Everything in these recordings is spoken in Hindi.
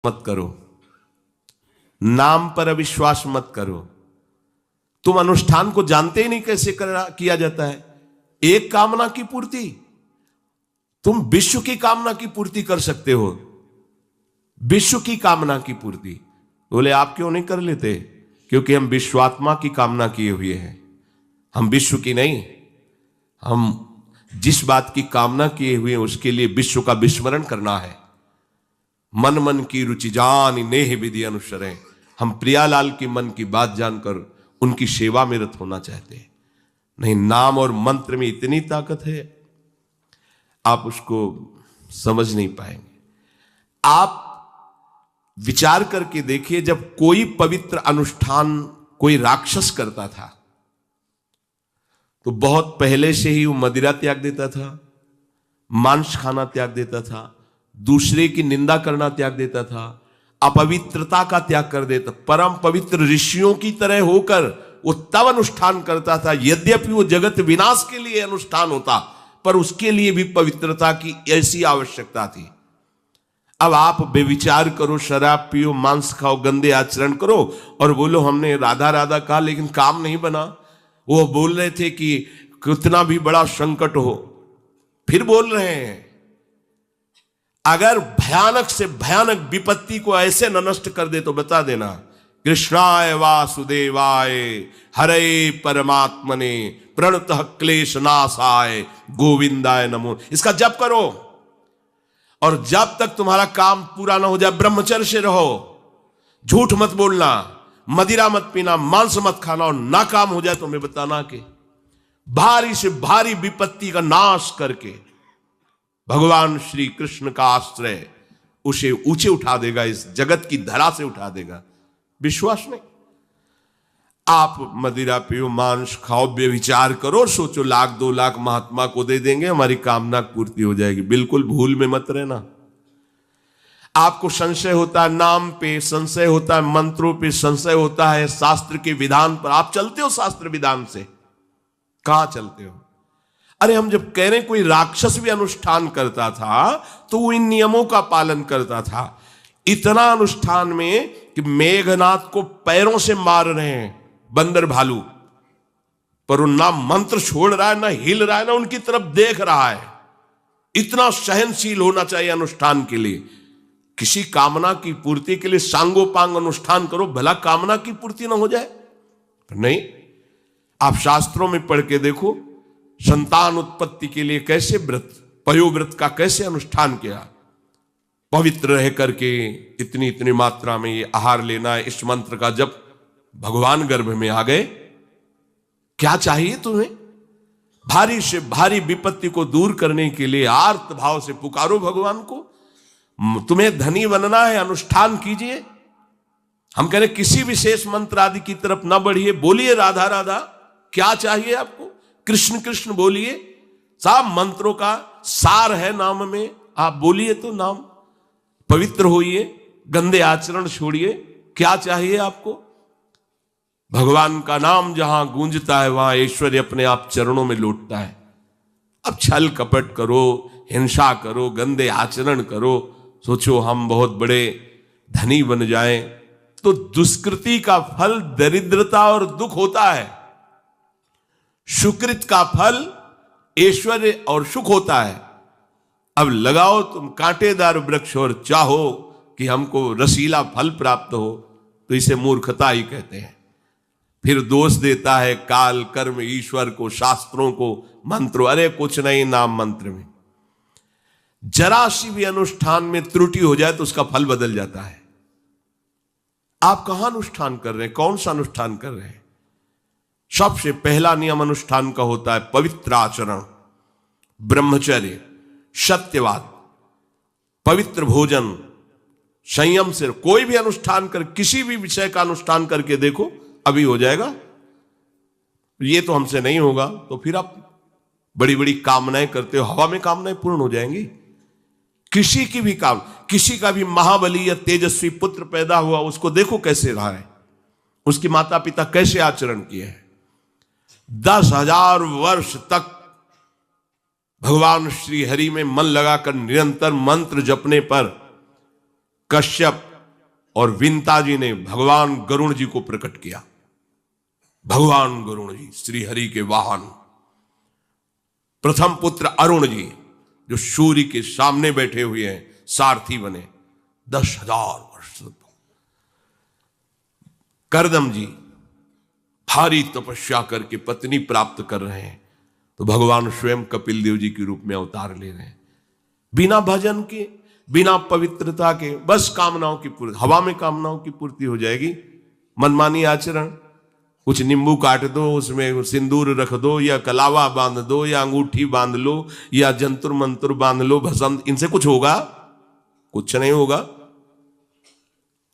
मत करो, नाम पर अविश्वास मत करो। तुम अनुष्ठान को जानते ही नहीं कैसे किया जाता है। एक कामना की पूर्ति, तुम विश्व की कामना की पूर्ति कर सकते हो, विश्व की कामना की पूर्ति। बोले आप क्यों नहीं कर लेते? क्योंकि हम विश्वात्मा की कामना किए हुए हैं, हम विश्व की नहीं। हम जिस बात की कामना किए हुए हैं उसके लिए विश्व का विस्मरण करना है। मन मन की रुचि जान नेह विधि अनुसरें। हम प्रियालाल की मन की बात जानकर उनकी सेवा में रत होना चाहते हैं। नहीं, नाम और मंत्र में इतनी ताकत है, आप उसको समझ नहीं पाएंगे। आप विचार करके देखिए, जब कोई पवित्र अनुष्ठान कोई राक्षस करता था तो बहुत पहले से ही वो मदिरा त्याग देता था, मांस खाना त्याग देता था, दूसरे की निंदा करना त्याग देता था, अपवित्रता का त्याग कर देता। परम पवित्र ऋषियों की तरह होकर वो तब अनुष्ठान करता था। यद्यपि वो जगत विनाश के लिए अनुष्ठान होता, पर उसके लिए भी पवित्रता की ऐसी आवश्यकता थी। अब आप बेविचार करो, शराब पियो, मांस खाओ, गंदे आचरण करो और बोलो हमने राधा राधा कहा लेकिन काम नहीं बना। वो बोल रहे थे कि कितना भी बड़ा संकट हो, फिर बोल रहे हैं। अगर भयानक से भयानक विपत्ति को ऐसे न नष्ट कर दे तो बता देना, कृष्णाय वासुदेवाय हरे परमात्मने प्रणतः क्लेश नाशाय गोविंदाय नमो। इसका जप करो और जब तक तुम्हारा काम पूरा ना हो जाए ब्रह्मचर्य से रहो। झूठ मत बोलना, मदिरा मत पीना, मांस मत खाना, और ना काम हो जाए तो मैं बताना कि भारी से भारी विपत्ति का नाश करके भगवान श्री कृष्ण का आश्रय उसे ऊंचे उठा देगा, इस जगत की धरा से उठा देगा। विश्वास नहीं? आप मदिरा पियो, मांस खाओ, बेविचार करो, सोचो 1,00,000 2,00,000 महात्मा को दे देंगे, हमारी कामना पूर्ति हो जाएगी। बिल्कुल भूल में मत रहना। आपको संशय होता है नाम पे, संशय होता है मंत्रों पे, संशय होता है शास्त्र के विधान पर। आप चलते हो शास्त्र विधान से? कहां चलते हो? अरे हम जब कह रहे कोई राक्षस भी अनुष्ठान करता था तो वो इन नियमों का पालन करता था। इतना अनुष्ठान में कि मेघनाथ को पैरों से मार रहे हैं बंदर भालू, पर वो ना मंत्र छोड़ रहा है, ना हिल रहा है, ना उनकी तरफ देख रहा है। इतना सहनशील होना चाहिए अनुष्ठान के लिए। किसी कामना की पूर्ति के लिए सांगोपांग अनुष्ठान करो, भला कामना की पूर्ति ना हो जाए? नहीं। आप शास्त्रों में पढ़ के देखो, संतान उत्पत्ति के लिए कैसे व्रत, पयोव्रत का कैसे अनुष्ठान किया। पवित्र रह करके इतनी इतनी मात्रा में ये आहार लेना है। इस मंत्र का जब भगवान गर्भ में आ गए, क्या चाहिए तुम्हें? भारी से भारी विपत्ति को दूर करने के लिए आर्त भाव से पुकारो भगवान को। तुम्हें धनी बनना है, अनुष्ठान कीजिए। हम कह रहे किसी विशेष मंत्र आदि की तरफ ना बढ़िए, बोलिए राधा राधा। क्या चाहिए आपको? कृष्ण कृष्ण बोलिए। सब मंत्रों का सार है नाम में, आप बोलिए तो नाम। पवित्र होइए, गंदे आचरण छोड़िए। क्या चाहिए आपको? भगवान का नाम जहां गूंजता है वहां ऐश्वर्य अपने आप चरणों में लौटता है। अब छल कपट करो, हिंसा करो, गंदे आचरण करो, सोचो हम बहुत बड़े धनी बन जाएं, तो दुष्कृति का फल दरिद्रता और दुख होता है। सुकृत का फल ऐश्वर्य और सुख होता है। अब लगाओ तुम कांटेदार वृक्ष और चाहो कि हमको रसीला फल प्राप्त हो, तो इसे मूर्खता ही कहते हैं। फिर दोष देता है काल, कर्म, ईश्वर को, शास्त्रों को, मंत्रों। अरे कुछ नहीं, नाम मंत्र में जरा सी भी अनुष्ठान में त्रुटि हो जाए तो उसका फल बदल जाता है। आप कहां अनुष्ठान कर रहे हैं? कौन सा अनुष्ठान कर रहे हैं? सबसे पहला नियम अनुष्ठान का होता है पवित्र आचरण, ब्रह्मचर्य, सत्यवाद, पवित्र भोजन, संयम से। कोई भी अनुष्ठान कर, किसी भी विषय का अनुष्ठान करके देखो, अभी हो जाएगा। ये तो हमसे नहीं होगा, तो फिर आप बड़ी बड़ी कामनाएं करते हो, हवा में कामनाएं पूर्ण हो जाएंगी। किसी की भी काम, किसी का भी महाबली या तेजस्वी पुत्र पैदा हुआ, उसको देखो कैसे रहा है, उसके माता पिता कैसे आचरण किए हैं। 10,000 वर्ष तक भगवान श्री हरि में मन लगाकर निरंतर मंत्र जपने पर कश्यप और विंता जी ने भगवान गरुण जी को प्रकट किया। भगवान गरुण जी श्री हरि के वाहन, प्रथम पुत्र अरुण जी जो सूर्य के सामने बैठे हुए हैं, सारथी बने 10,000 वर्ष। करदम जी भारी तपस्या करके पत्नी प्राप्त कर रहे हैं, तो भगवान स्वयं कपिल देव जी के रूप में अवतार ले रहे हैं। बिना भजन के, बिना पवित्रता के, बस कामनाओं की पूर्ति, हवा में कामनाओं की पूर्ति हो जाएगी। मनमानी आचरण, कुछ नींबू काट दो, उसमें सिंदूर रख दो, या कलावा बांध दो, या अंगूठी बांध लो, या जंतुर मंतुर बांध लो, भस्म, इनसे कुछ होगा? कुछ नहीं होगा।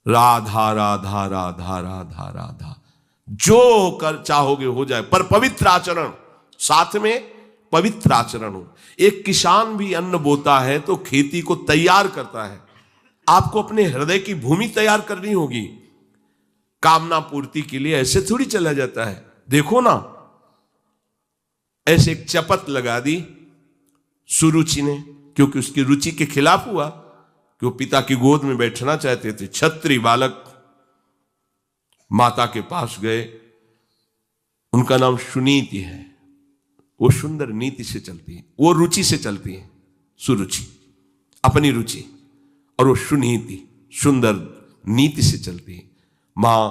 राधा राधा राधा राधा राधा, जो कर चाहोगे हो जाए, पर पवित्र आचरण, साथ में पवित्र आचरण हो। एक किसान भी अन्न बोता है तो खेती को तैयार करता है। आपको अपने हृदय की भूमि तैयार करनी होगी। कामना पूर्ति के लिए ऐसे थोड़ी चला जाता है। देखो ना, ऐसे एक चपत लगा दी सुरुचि ने, क्योंकि उसकी रुचि के खिलाफ हुआ कि वो पिता की गोद में बैठना चाहते थे। क्षत्रिय बालक माता के पास गए, उनका नाम सुनीति है। वो सुंदर नीति से चलती है, वो रुचि से चलती है, सुरुचि अपनी रुचि, और वो सुनीति सुंदर नीति से चलती है। मां,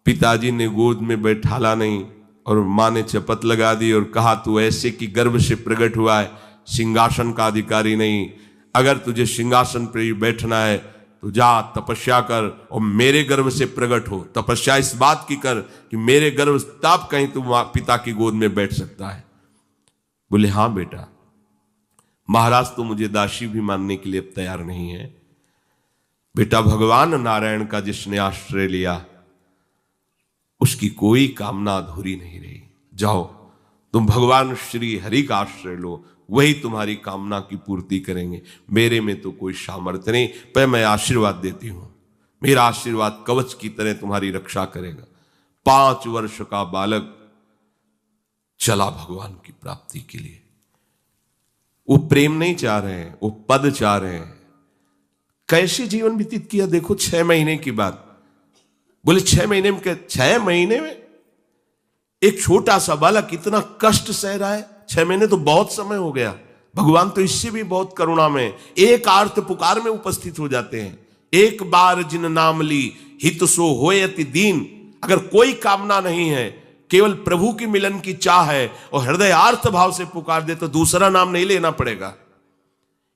पिताजी ने गोद में बैठाला नहीं, और मां ने चपत लगा दी और कहा तू ऐसे कि गर्भ से प्रकट हुआ है, सिंहासन का अधिकारी नहीं। अगर तुझे सिंहासन पर बैठना है तो जा तपस्या कर और मेरे गर्भ से प्रकट हो। तपस्या इस बात की कर कि मेरे गर्भ तब कहीं तू पिता की गोद में बैठ सकता है। बोले हां बेटा। महाराज तो मुझे दासी भी मानने के लिए अब तैयार नहीं है। बेटा, भगवान नारायण का जिसने आश्रय लिया उसकी कोई कामना अधूरी नहीं रही। जाओ तुम भगवान श्री हरि का आश्रय लो, वही तुम्हारी कामना की पूर्ति करेंगे। मेरे में तो कोई सामर्थ्य नहीं, पर मैं आशीर्वाद देती हूं। मेरा आशीर्वाद कवच की तरह तुम्हारी रक्षा करेगा। 5 वर्ष का बालक चला भगवान की प्राप्ति के लिए। वो प्रेम नहीं चाह रहे हैं, वो पद चाह रहे हैं। कैसे जीवन व्यतीत किया देखो। 6 महीने की बात। बोले 6 महीने में, 6 महीने में एक छोटा सा बालक इतना कष्ट सह रहा है। 6 महीने तो बहुत समय हो गया। भगवान तो इससे भी बहुत करुणा में, एक आर्त पुकार में उपस्थित हो जाते हैं। एक बार जिन नाम ली हित सो होय अति दीन। अगर कोई कामना नहीं है, केवल प्रभु की मिलन की चाह है और हृदय आर्त भाव से पुकार दे, तो दूसरा नाम नहीं लेना पड़ेगा।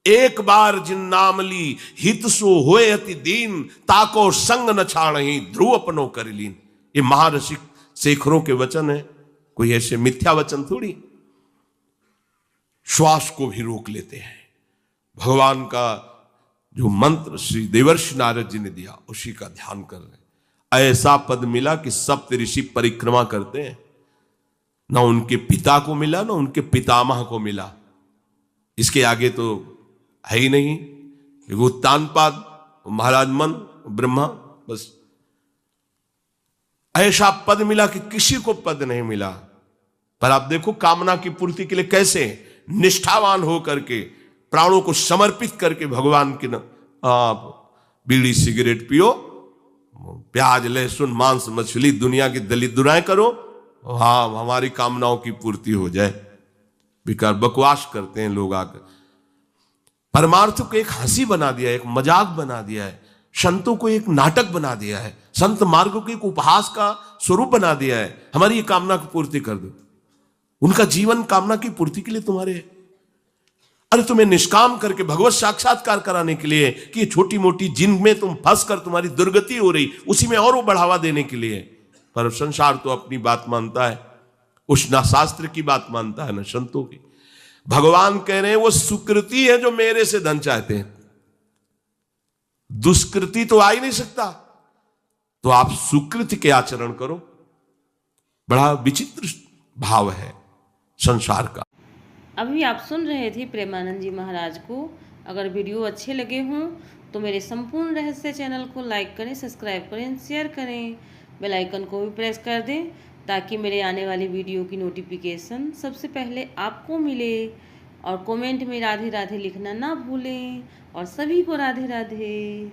एक बार जिन नाम ली हित सो होय अति दीन, ताको संग न छाड़हि ध्रुव अपनो कर लीन। ये महारसिक शेखरों के वचन है, कोई ऐसे मिथ्या वचन थोड़ी। श्वास को भी रोक लेते हैं। भगवान का जो मंत्र श्री देवर्षि नारद जी ने दिया उसी का ध्यान कर रहे हैं। ऐसा पद मिला कि सप्त ऋषि परिक्रमा करते हैं। ना उनके पिता को मिला, ना उनके पितामह को मिला। इसके आगे तो है ही नहीं। वो उत्तानपाद, महाराज मन, ब्रह्मा, बस ऐसा पद मिला कि किसी को पद नहीं मिला। पर आप देखो कामना की पूर्ति के लिए कैसे निष्ठावान हो करके, प्राणों को समर्पित करके भगवान की आप बीड़ी सिगरेट पियो, प्याज लहसुन मांस मछली दुनिया की दलित दुराएं करो, हाँ हमारी कामनाओं की पूर्ति हो जाए। बेकार बकवास करते हैं लोग आकर। परमार्थ को एक हंसी बना दिया है, एक मजाक बना दिया है। संतों को एक नाटक बना दिया है। संत मार्ग को एक उपहास का स्वरूप बना दिया है। हमारी ये कामना की पूर्ति कर दो। उनका जीवन कामना की पूर्ति के लिए तुम्हारे है। अरे तुम्हें निष्काम करके भगवत साक्षात्कार कराने के लिए कि छोटी मोटी जिनमें तुम फंस कर तुम्हारी दुर्गति हो रही, उसी में और वो बढ़ावा देने के लिए। पर संसार तो अपनी बात मानता है, उस ना शास्त्र की बात मानता है ना संतों की। भगवान कह रहे हैं वो सुकृति है जो मेरे से धन चाहते हैं, दुष्कृति तो आ ही नहीं सकता। तो आप सुकृति के आचरण करो। बड़ा विचित्र भाव है संसार का। अभी आप सुन रहे थे प्रेमानंद जी महाराज को। अगर वीडियो अच्छे लगे हों तो मेरे संपूर्ण रहस्य चैनल को लाइक करें, सब्सक्राइब करें, शेयर करें, बेल आइकन को भी प्रेस कर दें ताकि मेरे आने वाली वीडियो की नोटिफिकेशन सबसे पहले आपको मिले। और कमेंट में राधे राधे लिखना ना भूलें। और सभी को राधे राधे।